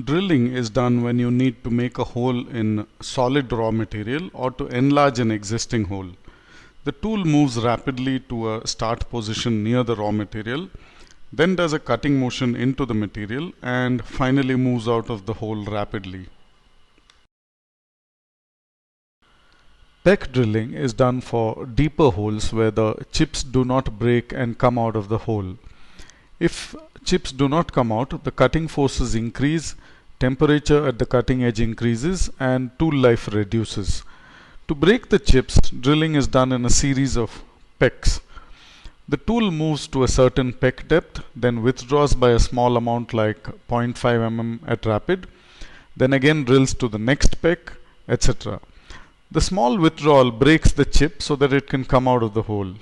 Drilling is done when you need to make a hole in solid raw material or to enlarge an existing hole. The tool moves rapidly to a start position near the raw material, then does a cutting motion into the material and finally moves out of the hole rapidly. Peck drilling is done for deeper holes where the chips do not break and come out of the hole. If chips do not come out, the cutting forces increase, temperature at the cutting edge increases, and tool life reduces. To break the chips, drilling is done in a series of pecks. The tool moves to a certain peck depth, then withdraws by a small amount like 0.5 mm at rapid, then again drills to the next peck, etc. The small withdrawal breaks the chip so that it can come out of the hole.